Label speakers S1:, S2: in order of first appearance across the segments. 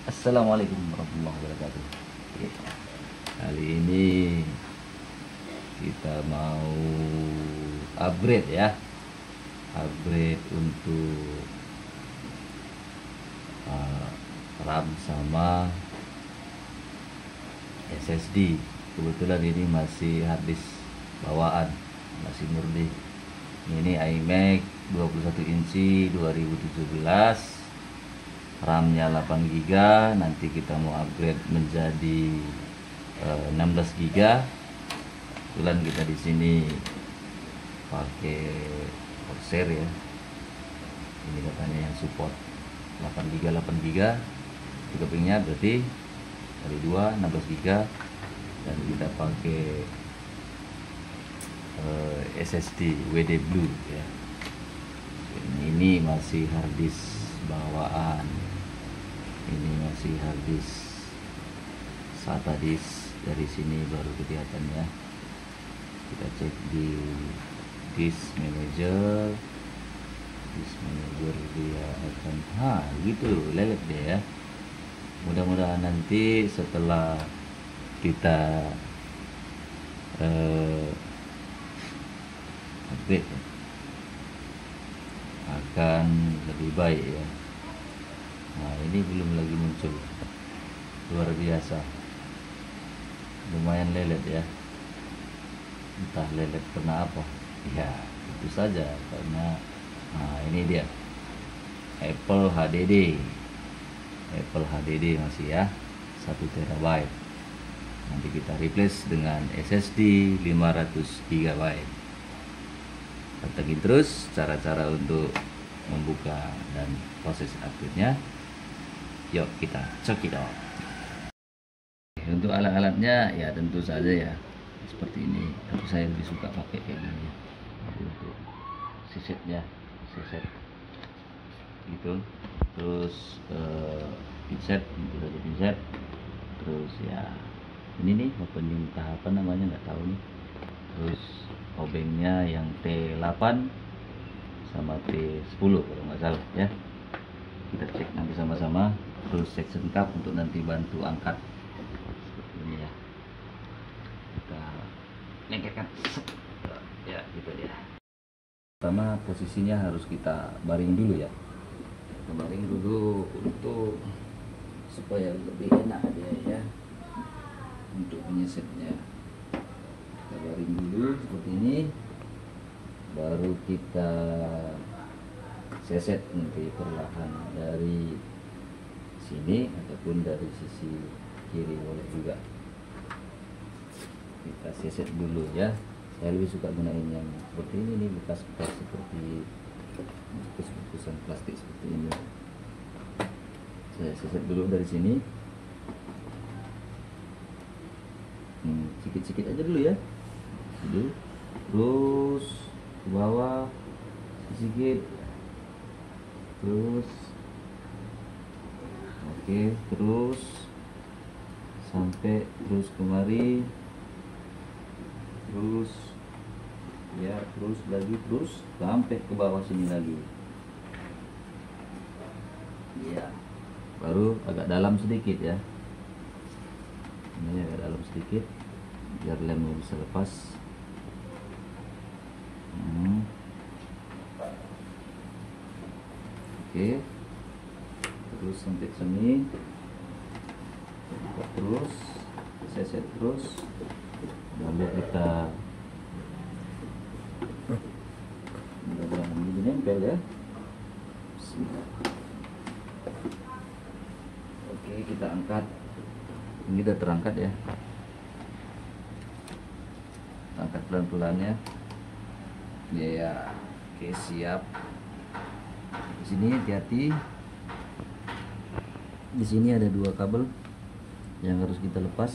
S1: Assalamualaikum warahmatullahi wabarakatuh. Oke, kali ini kita mau upgrade ya, upgrade untuk RAM sama SSD. Kebetulan ini masih harddisk bawaan, masih murni. Ini iMac 21 inci 2017, RAM-nya 8 GB. Nanti kita mau upgrade menjadi 16 GB. Kebetulan kita di sini pakai Corsair ya. Ini katanya yang support 8 GB 8 GB. Tiga pingnya berarti kali 2 16 GB, dan kita pakai SSD WD Blue ya. Ini masih harddisk bawaan, ini masih harddisk SATA disk. Dari sini baru kelihatan ya. Kita cek di disk manager, dia akan gitu lelet deh ya. Mudah-mudahan nanti setelah kita update ya, akan lebih baik ya. Nah, ini belum lagi muncul, luar biasa, lumayan lelet ya. Entah lelet karena apa ya, itu saja karena ini dia Apple HDD masih ya, 1 TB. Nanti kita replace dengan SSD 500 GB. Pantengin terus cara-cara untuk membuka dan proses upgrade-nya. Yuk kita check it out. Untuk alat-alatnya ya tentu saja ya seperti ini, tapi saya lebih suka pakai kayak gini ya. Untuk sisetnya, siset gitu. Terus pinset, untuk ada pinset. Terus ya ini nih opening tahapan namanya, nggak tahu nih. Terus obengnya yang T8 sama T10 kalau nggak salah ya. Kita cek nanti sama-sama. Terus section cup untuk nanti bantu angkat seperti ini ya. Kita lengketkan ya, gitu dia. Pertama posisinya harus kita baring dulu ya. Kita baring dulu untuk supaya lebih enak dia ya untuk menyesetnya. Kita baring dulu seperti ini, baru kita seset nanti perlahan dari sini ataupun dari sisi kiri boleh juga. Kita seset dulu ya. Saya lebih suka gunain yang seperti ini nih, bekas-bekas seperti bungkusan plastik seperti ini. Saya seset dulu dari sini, sikit-sikit aja dulu ya. Dulu, terus ke bawah sedikit, terus oke, terus sampai terus kemari, terus ya, terus lagi, terus sampai ke bawah sini lagi ya. Baru agak dalam sedikit ya, ini agak dalam sedikit biar lemnya bisa lepas. Oke, terus sampai sini, terus seset terus, lalu kita mudah-mudahan ini nempel ya. Bismillah. Oke, kita angkat. Ini udah terangkat ya, angkat pelan-pelan ya. Ya, oke, siap. Di sini hati-hati. Di sini ada 2 kabel yang harus kita lepas.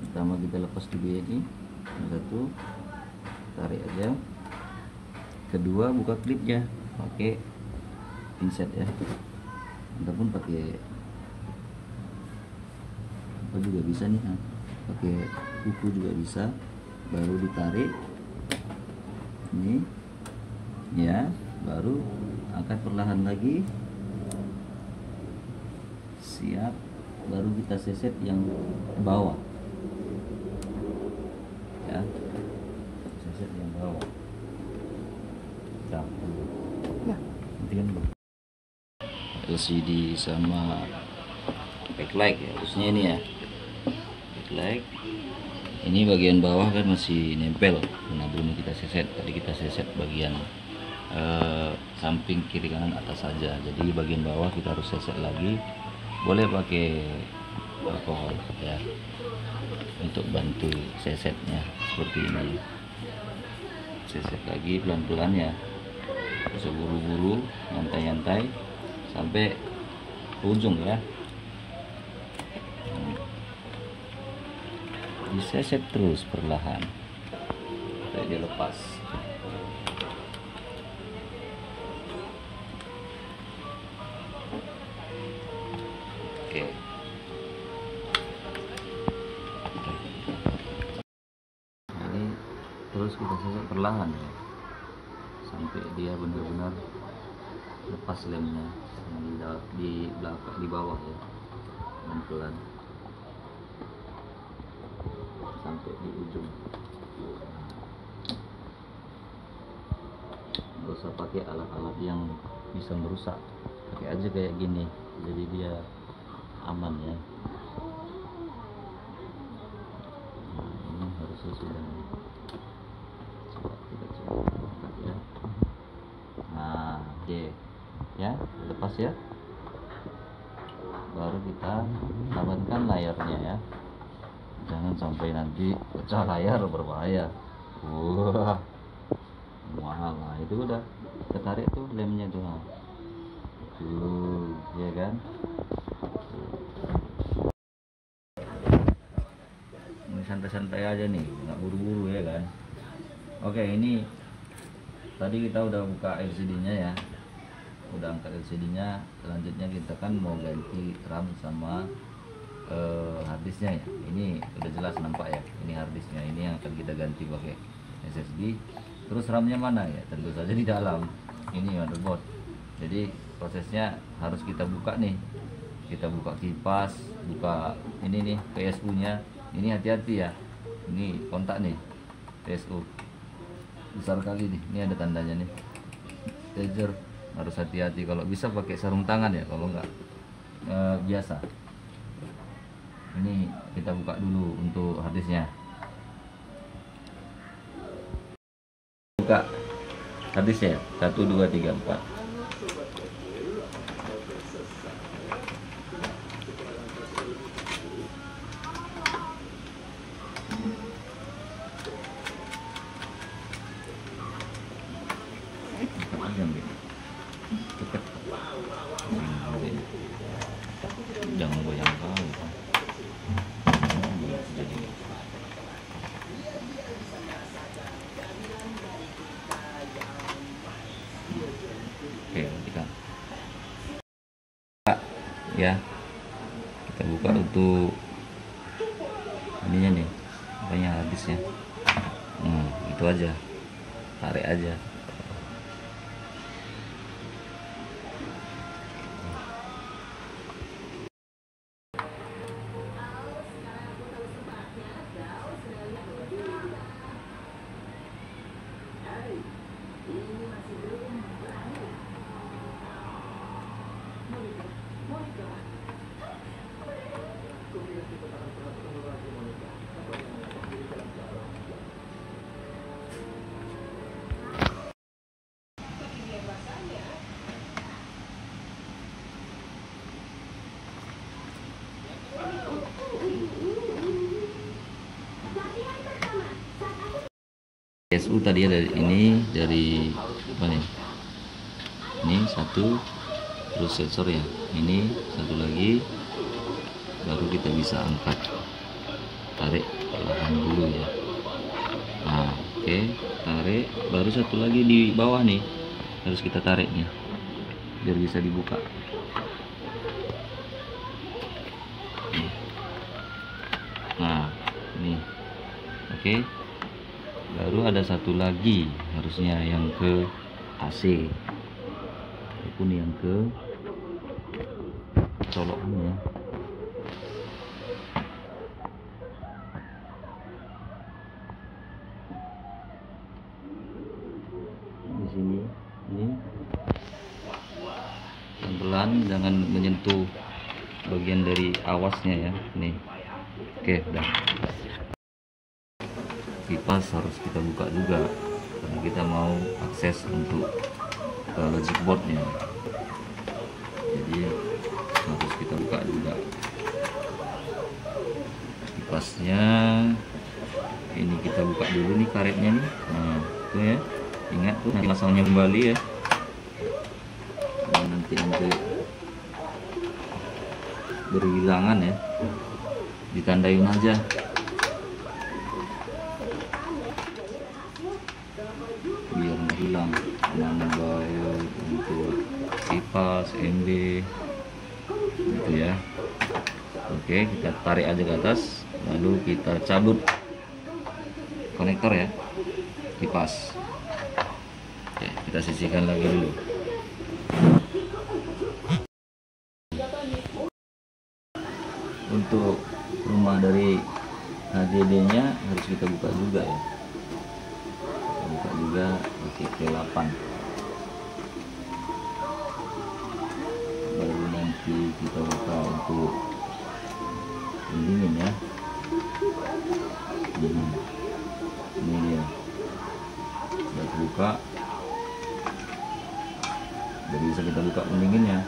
S1: Pertama kita lepas dulu ini, yang satu tarik aja. Kedua buka klipnya pakai pinset ya, ataupun pakai apa juga bisa nih, pakai kuku juga bisa. Baru ditarik ini ya, baru angkat perlahan lagi. siap, baru kita seset yang bawah ya, seset yang bawah. Ya, nanti kan LCD sama backlight ya, harusnya ini ya, backlight. Ini bagian bawah kan masih nempel, nah belum kita seset. Tadi kita seset bagian samping, kiri, kanan, atas saja. Jadi bagian bawah kita harus seset lagi. Boleh pakai alkohol ya untuk bantu sesetnya seperti ini. Seset lagi pelan-pelan ya, bisa buru-buru, nyantai-nyantai sampai ujung ya. Diseset terus perlahan sampai dia lepas. Oke. Ini terus kita seset perlahan ya, sampai dia benar-benar lepas lemnya di belakang, di bawah ya, pelan-pelan sampai di ujung. Nggak usah pakai alat-alat yang bisa merusak, pakai aja kayak gini, jadi dia aman ya. Nah, ini harusnya sudah, coba kita coba ya. Nah, oke ya, lepas ya. Baru kita amankan layarnya ya, jangan sampai nanti pecah layar, berbahaya. Wah, mahal. Nah itu udah ketarik tuh lemnya tuh, ya kan. Ini santai-santai aja nih, nggak buru-buru ya kan. Oke, ini tadi kita udah buka LCD-nya ya, udah angkat LCD-nya. Selanjutnya kita kan mau ganti RAM sama harddisknya ya. Ini udah jelas nampak ya, ini harddisknya, ini yang akan kita ganti pakai SSD. Terus RAM-nya mana ya, tentu saja di dalam ini motherboard. Jadi prosesnya harus kita buka nih, kita buka kipas, buka ini nih PSU nya. Ini hati-hati ya, ini kontak nih PSU besar kali nih, ini ada tandanya nih Taser. Harus hati-hati, kalau bisa pakai sarung tangan ya, kalau enggak biasa. Ini kita buka dulu untuk harddisknya. Buka harddisknya 1 2 3 4. Jangan goyang kali. Oke, kita buka ya, kita buka untuk ininya nih, apanya, habisnya. Itu aja, tarik aja. PSU tadi ada ini dari apa nih? Ini satu, terus sensor ya. Ini satu lagi, baru kita bisa angkat. Tarik perlahan dulu ya. Nah, oke, tarik. Baru satu lagi di bawah nih, harus kita tarik nih, biar bisa dibuka. Nah, ini, oke. Baru ada satu lagi, harusnya yang ke AC ataupun yang ke colokannya. pelan-pelan, jangan menyentuh bagian dari awasnya ya. Nih, oke, udah. Kipas harus kita buka juga karena kita mau akses untuk logic boardnya, jadi harus kita buka juga kipasnya. Ini kita buka dulu nih karetnya nih. Nah tuh ya, ingat tuh nanti pasangnya kembali ya. Dan nanti berhilangan ya, ditandain aja biar nggak hilang. Nama baik untuk kipas MB gitu ya. Oke, kita tarik aja ke atas, lalu kita cabut konektor ya kipas. Oke, kita sisihkan lagi dulu. Untuk rumah dari HDD nya harus kita buka juga ya, kita buka juga pakai T8, baru nanti kita buka untuk pendingin ya. Ini dia sudah terbuka, jadi bisa kita buka pendinginnya.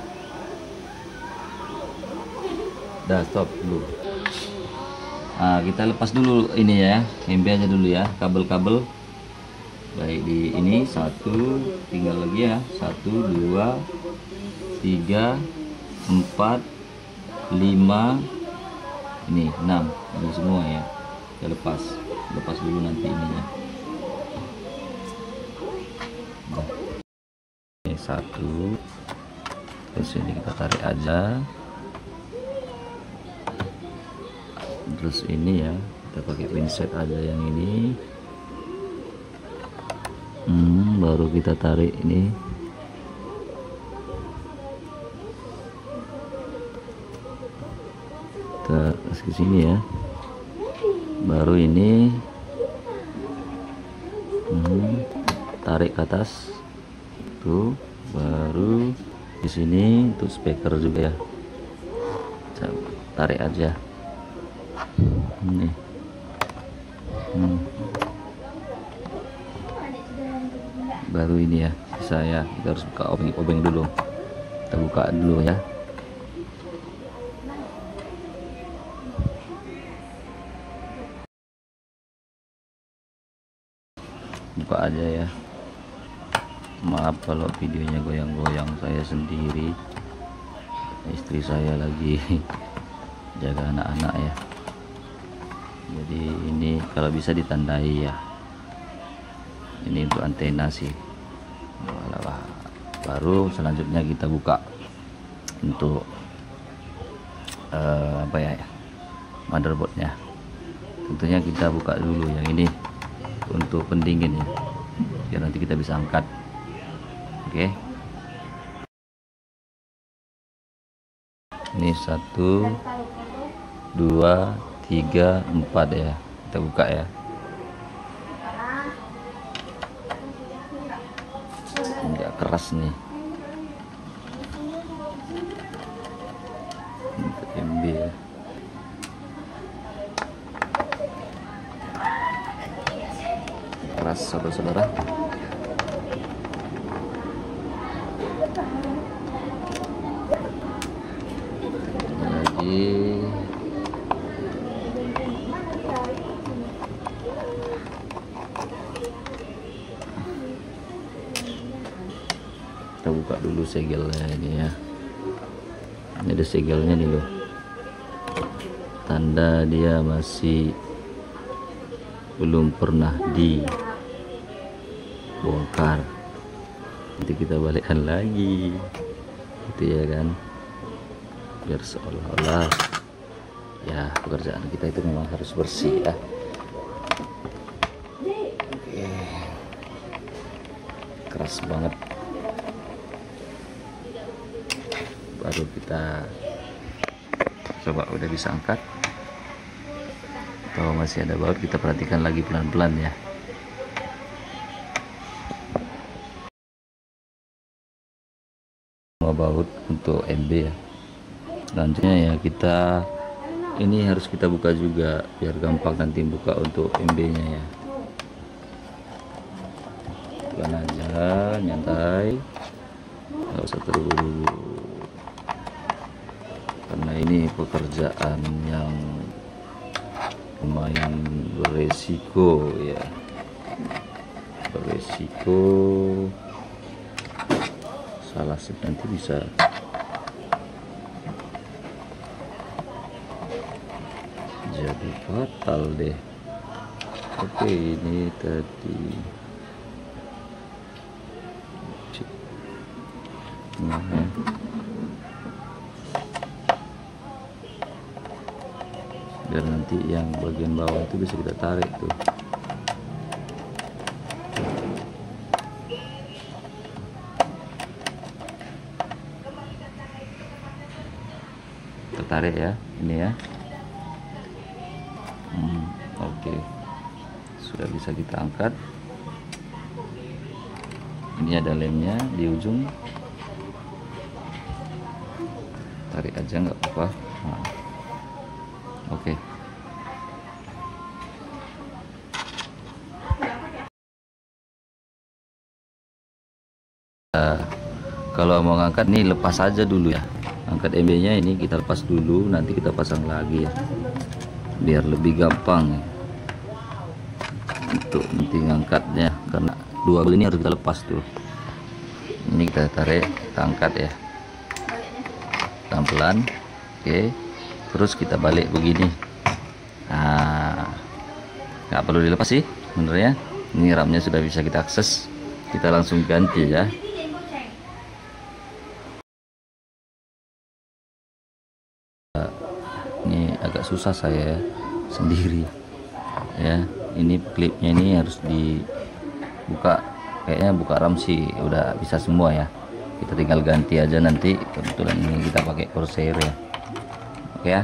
S1: Dah, stop dulu. Nah, kita lepas dulu ini ya, MB aja dulu ya, kabel-kabel baik di ini satu, tinggal lagi ya, 1 2 3 4 5, ini 6, ini semua ya. Kita lepas dulu nanti ininya. Nah, ini 1, terus ini kita tarik aja. Terus ini ya, kita pakai pinset aja yang ini. Baru kita tarik ini. Kita ke sini ya. Baru ini tarik ke atas. Tuh, baru di sini untuk speaker juga ya. Tarik aja. Ini baru ini ya, kita harus buka obeng dulu. Kita buka dulu ya. Buka aja ya. Maaf kalau videonya goyang-goyang, saya sendiri, istri saya lagi jaga anak-anak ya. Jadi ini kalau bisa ditandai ya, ini untuk antena sih. Baru selanjutnya kita buka untuk apa ya, motherboardnya. Tentunya kita buka dulu yang ini untuk pendingin ya, biar nanti kita bisa angkat. Oke, ini 1 2 3 4 ya, kita buka ya. Enggak keras nih, untuk MB ya. Keras saudara-saudara. Lagi kita buka dulu segelnya ini ya. Ini ada segelnya nih loh, tanda dia masih belum pernah dibongkar. Nanti kita balikkan lagi gitu ya kan, biar seolah-olah ya pekerjaan kita itu memang harus bersih ya. Oke. Keras banget. Baru kita coba udah bisa angkat atau masih ada baut, kita perhatikan lagi pelan-pelan ya. baut untuk MB ya. Selanjutnya ya kita ini harus kita buka juga biar gampang nanti buka untuk MB nya ya. Pelan aja, nyantai, nggak usah terburu-buru karena ini pekerjaan yang lumayan beresiko ya, beresiko salah sip nanti bisa jadi fatal deh. Oke, ini tadi nah, biar nanti yang bagian bawah itu bisa kita tarik tuh. Tertarik ya ini ya. Oke, sudah bisa kita angkat. Ini ada lemnya di ujung, tarik aja nggak apa-apa. Nah, oke. Kalau mau ngangkat nih lepas aja dulu ya, angkat MB nya ini kita lepas dulu, nanti kita pasang lagi ya biar lebih gampang ya untuk nanti ngangkatnya, karena dua bel ini harus kita lepas tuh. Ini kita tarik, kita angkat ya pelan-pelan. Oke, terus kita balik begini. Nah, nggak perlu dilepas sih sebenarnya. Ini ramnya sudah bisa kita akses, kita langsung ganti ya. Ini agak susah saya sendiri ya, ini klipnya ini harus dibuka, kayaknya buka ram sih udah bisa semua ya, kita tinggal ganti aja nanti. Kebetulan ini kita pakai Corsair ya. Oke ya,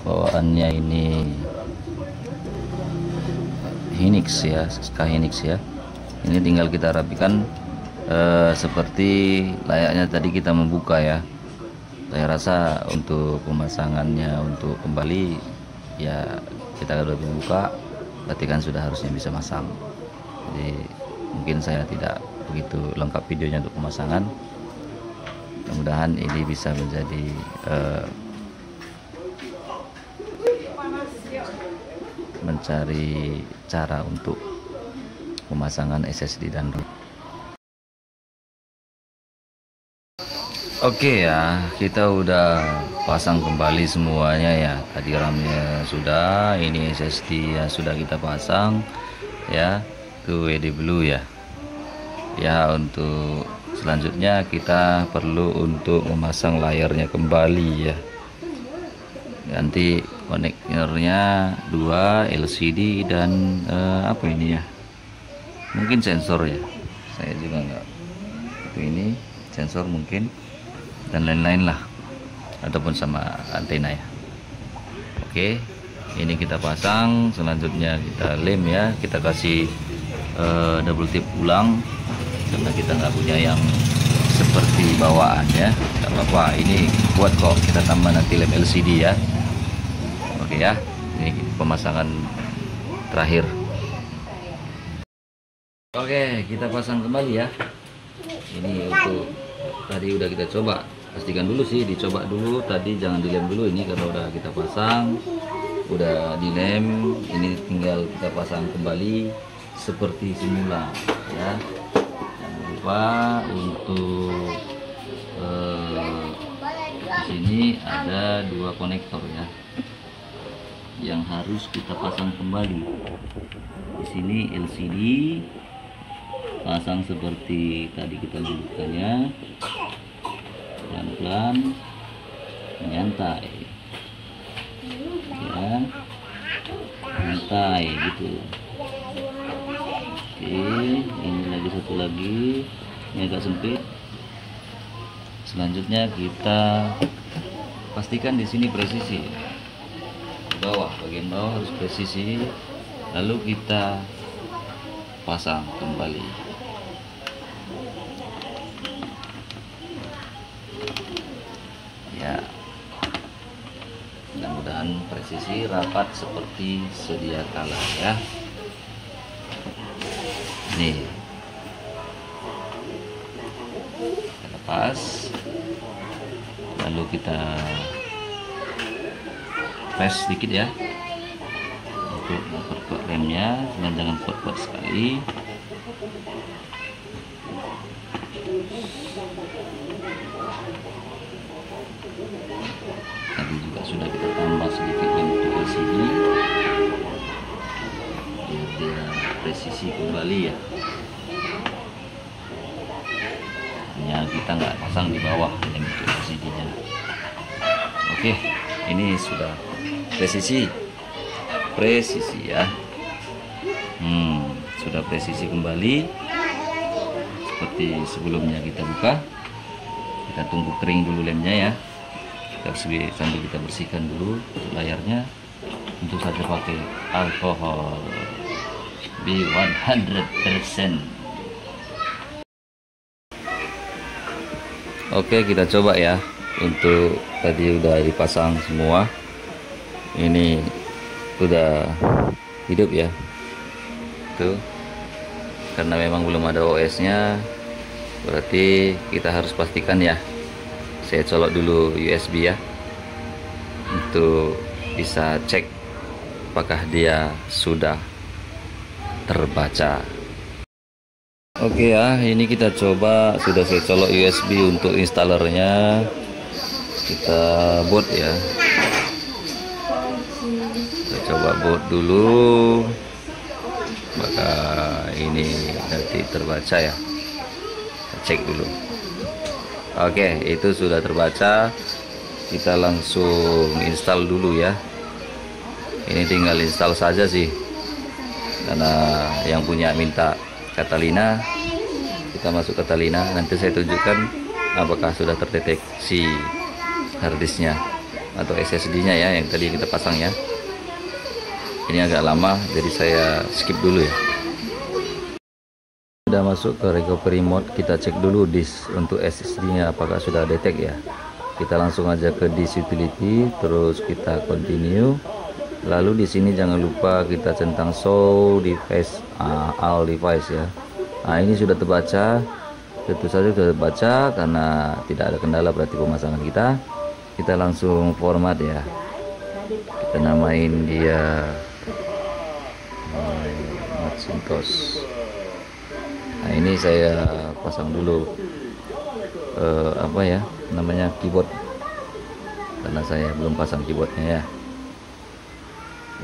S1: bawaannya ini Hynix ya, Ska Hynix ya. Ini tinggal kita rapikan seperti layaknya tadi kita membuka ya. Saya rasa untuk pemasangannya untuk kembali ya kita udah buka, berarti kan sudah harusnya bisa masang. Jadi mungkin saya tidak begitu lengkap videonya untuk pemasangan. Mudah-mudahan ini bisa menjadi mencari cara untuk pemasangan SSD dan RAM. Oke ya, kita udah pasang kembali semuanya ya. Tadi RAM-nya sudah, ini SSD ya sudah kita pasang ya, ke WD Blue ya. Ya, untuk selanjutnya kita perlu untuk memasang layarnya kembali ya. Ganti konektornya 2 LCD dan apa ini ya? Mungkin sensor ya. Saya juga nggak. Itu ini sensor mungkin, dan lain-lain lah, ataupun sama antena ya. Oke, ini kita pasang, selanjutnya kita lem ya, kita kasih double tip ulang karena kita nggak punya yang seperti bawaan ya. Nggak apa-apa, ini kuat kok, kita tambah nanti lem LCD ya. Oke ya, ini pemasangan terakhir. Oke, kita pasang kembali ya. Ini untuk tadi udah kita coba, pastikan dulu sih, dicoba dulu tadi, jangan dilem dulu ini karena udah kita pasang, udah dilem. Ini tinggal kita pasang kembali seperti semula ya. Jangan lupa untuk di sini ada 2 konektor ya yang harus kita pasang kembali. Di sini LCD pasang seperti tadi kita bukanya, pelan-pelan, nyantai ya, nyantai gitu. Oke, ini lagi satu lagi, ini agak sempit. Selanjutnya kita pastikan di sini presisi, di bawah, bagian bawah harus presisi, lalu kita pasang kembali. Presisi rapat seperti sedia kala ya. Nih, kita lepas, lalu kita press sedikit ya untuk memperkuat remnya, dan jangan kuat-kuat sekali. Tadi juga sudah kita tambah sedikit lem untuk LCD biar dia presisi kembali ya. Hanya kita nggak pasang di bawah lem untuk LCD nya. Oke, ini sudah presisi ya. Sudah presisi kembali seperti sebelumnya. Kita buka, kita tunggu kering dulu lemnya ya. Sambil kita bersihkan dulu layarnya. Tentu saja pakai alkohol B100%. Oke, kita coba ya. Untuk tadi udah dipasang semua, ini udah hidup ya tuh. Karena memang belum ada OS nya, berarti kita harus pastikan ya. Saya colok dulu USB ya, untuk bisa cek apakah dia sudah terbaca. Oke ya, ini kita coba. Sudah saya colok USB untuk installernya. Kita boot ya, kita coba boot dulu, maka ini nanti terbaca ya. Kita cek dulu. Oke, itu sudah terbaca. Kita langsung install dulu ya. Ini tinggal install saja sih, karena yang punya minta Catalina. Kita masuk Catalina, nanti saya tunjukkan apakah sudah terdeteksi harddisknya atau SSD-nya ya, yang tadi kita pasang ya. Ini agak lama, jadi saya skip dulu ya. Sudah masuk ke recovery mode, kita cek dulu disk untuk SSD-nya apakah sudah detect ya. Kita langsung aja ke disk utility, terus kita continue. Lalu di sini jangan lupa kita centang show device, all device ya. Nah, ini sudah terbaca, tentu saja sudah terbaca karena tidak ada kendala, berarti pemasangan kita. Kita langsung format ya. Kita namain dia Macintosh. Nah, ini saya pasang dulu apa ya namanya, keyboard, karena saya belum pasang keyboardnya ya.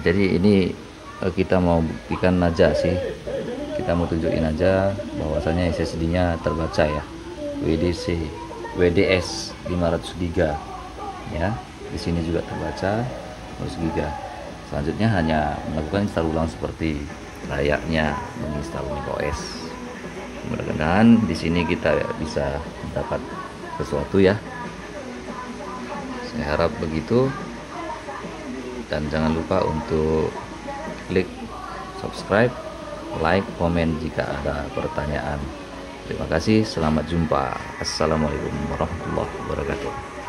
S1: Jadi ini kita mau buktikan aja sih, kita mau tunjukin aja bahwasanya SSD-nya terbaca ya, WDS 500 GB ya. Di sini juga terbaca 100 GB. Selanjutnya hanya melakukan install ulang seperti layaknya menginstal OS. Mudah-mudahan di sini kita bisa mendapat sesuatu ya. Saya harap begitu. Dan jangan lupa untuk klik subscribe, like, komen jika ada pertanyaan. Terima kasih, selamat jumpa. Assalamualaikum warahmatullahi wabarakatuh.